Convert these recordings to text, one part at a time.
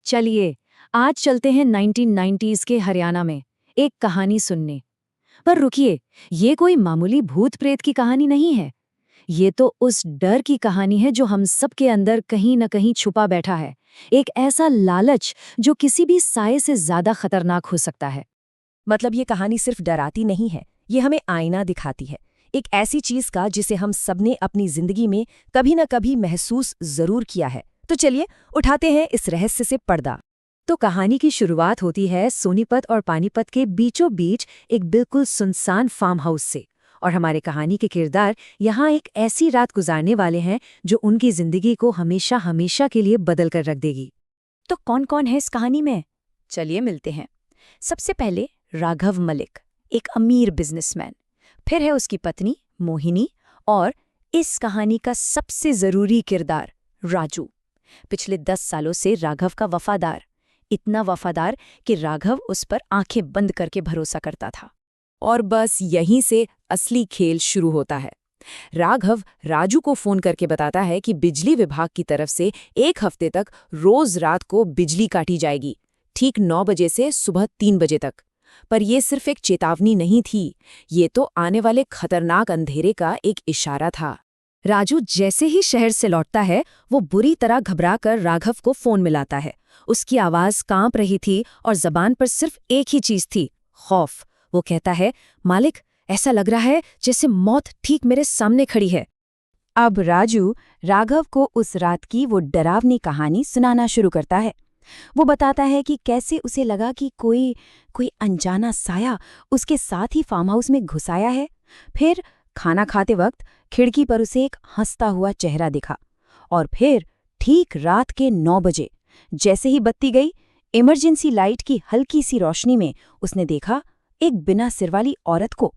चलिए आज चलते हैं 1990s के हरियाणा में एक कहानी सुनने। पर रुकिए, ये कोई मामूली भूत प्रेत की कहानी नहीं है। ये तो उस डर की कहानी है जो हम सब के अंदर कहीं न कहीं छुपा बैठा है। एक ऐसा लालच जो किसी भी साये से ज्यादा खतरनाक हो सकता है। मतलब ये कहानी सिर्फ डराती नहीं है, ये हमें आईना दिखाती है। एक ऐसी चीज का जिसे हम सबने अपनी जिंदगी में कभी न कभी महसूस जरूर किया है। तो चलिए उठाते हैं इस रहस्य से पर्दा। तो कहानी की शुरुआत होती है सोनीपत और पानीपत के बीचों बीच एक बिल्कुल सुनसान फार्म हाउस से। और हमारे कहानी के किरदार यहाँ एक ऐसी रात गुजारने वाले हैं जो उनकी जिंदगी को हमेशा हमेशा के लिए बदल कर रख देगी। तो कौन कौन है इस कहानी में? चलिए मिलते हैं। सबसे पहले राघव मलिक, एक अमीर बिजनेसमैन। फिर है उसकी पत्नी मोहिनी और इस कहानी का सबसे जरूरी किरदार राजू, पिछले 10 सालों से राघव का वफादार। इतना वफादार कि राघव उस पर आंखें बंद करके भरोसा करता था। और बस यहीं से असली खेल शुरू होता है। राघव राजू को फोन करके बताता है कि बिजली विभाग की तरफ से 1 हफ्ते तक रोज रात को बिजली काटी जाएगी, ठीक 9 बजे से सुबह 3 बजे तक। पर यह सिर्फ एक चेतावनी नहीं थी, ये तो आने वाले खतरनाक अंधेरे का एक इशारा था। राजू जैसे ही शहर से लौटता है, वो बुरी तरह घबराकर राघव को फोन मिलाता है। उसकी आवाज कांप रही थी और जबान पर सिर्फ एक ही चीज थी, खौफ। वो कहता है, मालिक, ऐसा लग रहा है जैसे मौत ठीक मेरे सामने खड़ी है। अब राजू राघव को उस रात की वो डरावनी कहानी सुनाना शुरू करता है। वो बताता है कि कैसे उसे लगा कि कोई अनजाना साया उसके साथ ही फार्म हाउस में घुस आया है। फिर खाना खाते वक्त खिड़की पर उसे एक हंसता हुआ चेहरा दिखा। और फिर ठीक रात के 9 बजे जैसे ही बत्ती गई, इमरजेंसी लाइट की हल्की सी रोशनी में उसने देखा एक बिना सिर वाली औरत को।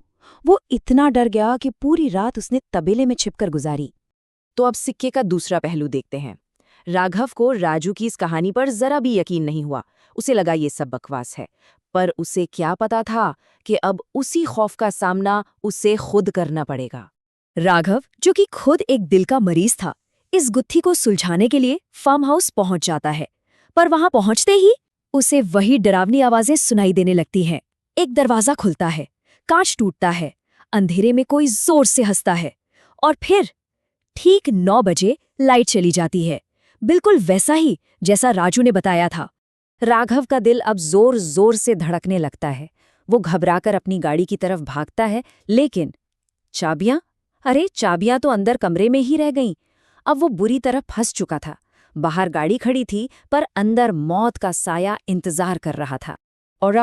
वो इतना डर गया कि पूरी रात उसने तबेले में छिपकर गुजारी। तो अब सिक्के का दूसरा पहलू देखते हैं। राघव को राजू की इस कहानी पर जरा भी यकीन नहीं हुआ। उसे लगा ये सब बकवास है। पर उसे क्या पता था कि अब उसी खौफ का सामना उसे खुद करना पड़ेगा। राघव, जो कि खुद एक दिल का मरीज था, इस गुत्थी को सुलझाने के लिए फार्म हाउस पहुंच जाता है। पर वहां पहुंचते ही उसे वही डरावनी आवाजें सुनाई देने लगती हैं। एक दरवाजा खुलता है, कांच टूटता है, अंधेरे में कोई जोर से हंसता है। और फिर ठीक 9 बजे लाइट चली जाती है, बिल्कुल वैसा ही जैसा राजू ने बताया था। राघव का दिल अब जोर जोर से धड़कने लगता है। वो घबराकर अपनी गाड़ी की तरफ भागता है, लेकिन चाबियां? अरे चाबियां तो अंदर कमरे में ही रह गईं। अब वो बुरी तरह फंस चुका था। बाहर गाड़ी खड़ी थी, पर अंदर मौत का साया इंतजार कर रहा था। और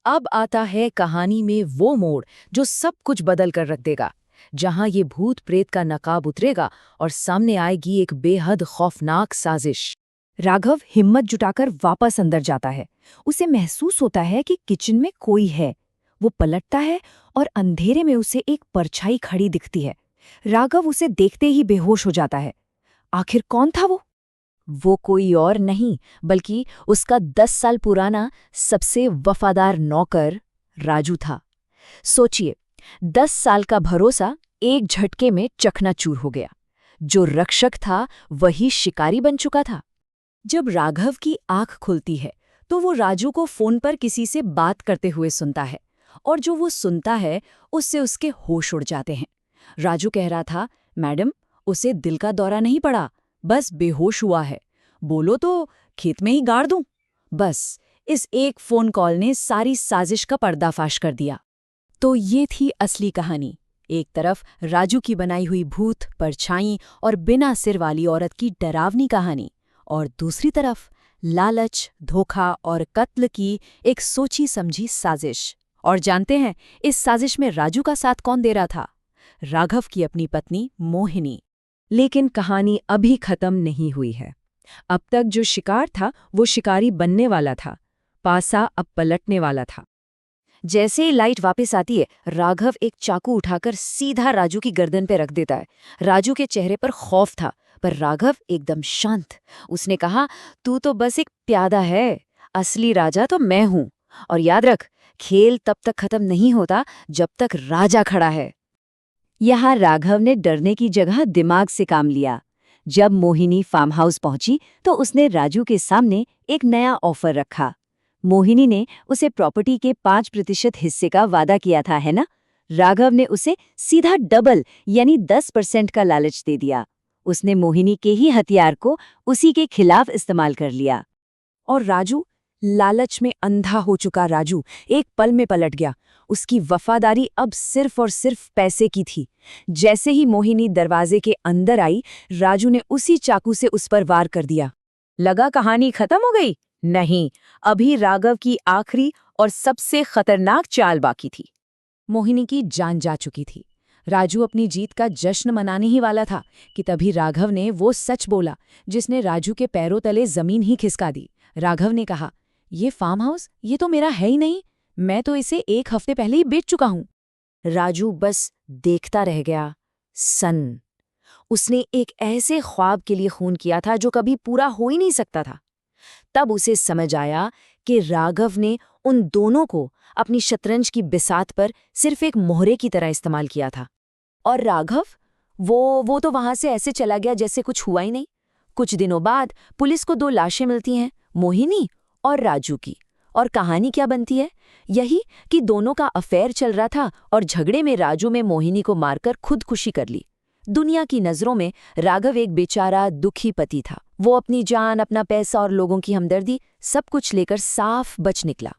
अब आता है कहानी में वो मोड़ जो सब कुछ बदल कर रख देगा, जहां ये भूत प्रेत का नकाब उतरेगा और सामने आएगी एक बेहद खौफनाक साजिश। राघव हिम्मत जुटाकर वापस अंदर जाता है। उसे महसूस होता है कि किचन में कोई है। वो पलटता है और अंधेरे में उसे एक परछाई खड़ी दिखती है। राघव उसे देखते ही बेहोश हो जाता है। आखिर कौन था वो? वो कोई और नहीं बल्कि उसका 10 साल पुराना सबसे वफादार नौकर राजू था। सोचिए, 10 साल का भरोसा एक झटके में चकनाचूर हो गया। जो रक्षक था वही शिकारी बन चुका था। जब राघव की आंख खुलती है तो वो राजू को फोन पर किसी से बात करते हुए सुनता है, और जो वो सुनता है उससे उसके होश उड़ जाते हैं। राजू कह रहा था, मैडम, उसे दिल का दौरा नहीं पड़ा, बस बेहोश हुआ है। बोलो तो खेत में ही गाड़ दूं। बस इस एक फोन कॉल ने सारी साजिश का पर्दाफाश कर दिया। तो ये थी असली कहानी। एक तरफ राजू की बनाई हुई भूत, परछाई और बिना सिर वाली औरत की डरावनी कहानी, और दूसरी तरफ लालच, धोखा और कत्ल की एक सोची समझी साजिश। और जानते हैं इस साजिश में राजू का साथ कौन दे रहा था? राघव की अपनी पत्नी मोहिनी। लेकिन कहानी अभी खत्म नहीं हुई है। अब तक जो शिकार था वो शिकारी बनने वाला था, पासा अब पलटने वाला था। जैसे ही लाइट वापस आती है, राघव एक चाकू उठाकर सीधा राजू की गर्दन पे रख देता है। राजू के चेहरे पर खौफ था, पर राघव एकदम शांत। उसने कहा, तू तो बस एक प्यादा है, असली राजा तो मैं हूं। और याद रख, खेल तब तक खत्म नहीं होता जब तक राजा खड़ा है। यहाँ राघव ने डरने की जगह दिमाग से काम लिया। जब मोहिनी फार्म हाउस पहुंची तो उसने राजू के सामने एक नया ऑफर रखा। मोहिनी ने उसे प्रॉपर्टी के 5% हिस्से का वादा किया था, है ना? राघव ने उसे सीधा डबल यानी 10% का लालच दे दिया। उसने मोहिनी के ही हथियार को उसी के खिलाफ इस्तेमाल कर लिया। और राजू, लालच में अंधा हो चुका राजू, एक पल में पलट गया। उसकी वफादारी अब सिर्फ और सिर्फ पैसे की थी। जैसे ही मोहिनी दरवाजे के अंदर आई, राजू ने उसी चाकू से उस पर वार कर दिया। लगा कहानी खत्म हो गई? नहीं, अभी राघव की आखिरी और सबसे खतरनाक चाल बाकी थी। मोहिनी की जान जा चुकी थी। राजू अपनी जीत का जश्न मनाने ही वाला था कि तभी राघव ने वो सच बोला जिसने राजू के पैरों तले जमीन ही खिसका दी। राघव ने कहा, ये फार्म हाउस, ये तो मेरा है ही नहीं, मैं तो इसे 1 हफ्ते पहले ही बेच चुका हूं। राजू बस देखता रह गया। सन उसने एक ऐसे ख्वाब के लिए खून किया था जो कभी पूरा हो ही नहीं सकता था। तब उसे समझ आया कि राघव ने उन दोनों को अपनी शतरंज की बिसात पर सिर्फ एक मोहरे की तरह इस्तेमाल किया था। और राघव वो तो वहां से ऐसे चला गया जैसे कुछ हुआ ही नहीं। कुछ दिनों बाद पुलिस को 2 लाशें मिलती हैं, मोहिनी और राजू की। और कहानी क्या बनती है? यही कि दोनों का अफेयर चल रहा था और झगड़े में राजू में मोहिनी को मारकर खुदकुशी कर ली। दुनिया की नजरों में राघव एक बेचारा दुखी पति था। वो अपनी जान, अपना पैसा और लोगों की हमदर्दी सब कुछ लेकर साफ बच निकला।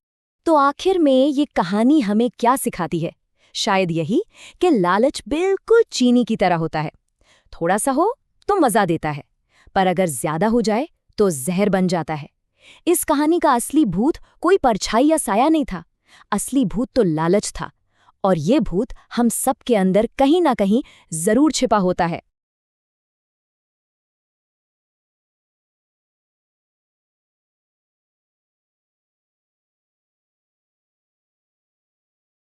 तो आखिर में ये कहानी हमें क्या सिखाती है? शायद यही कि लालच बिल्कुल चीनी की तरह होता है। थोड़ा सा हो तो मजा देता है, पर अगर ज्यादा हो जाए तो जहर बन जाता है। इस कहानी का असली भूत कोई परछाई या साया नहीं था। असली भूत तो लालच था, और ये भूत हम सब के अंदर कहीं ना कहीं जरूर छिपा होता है।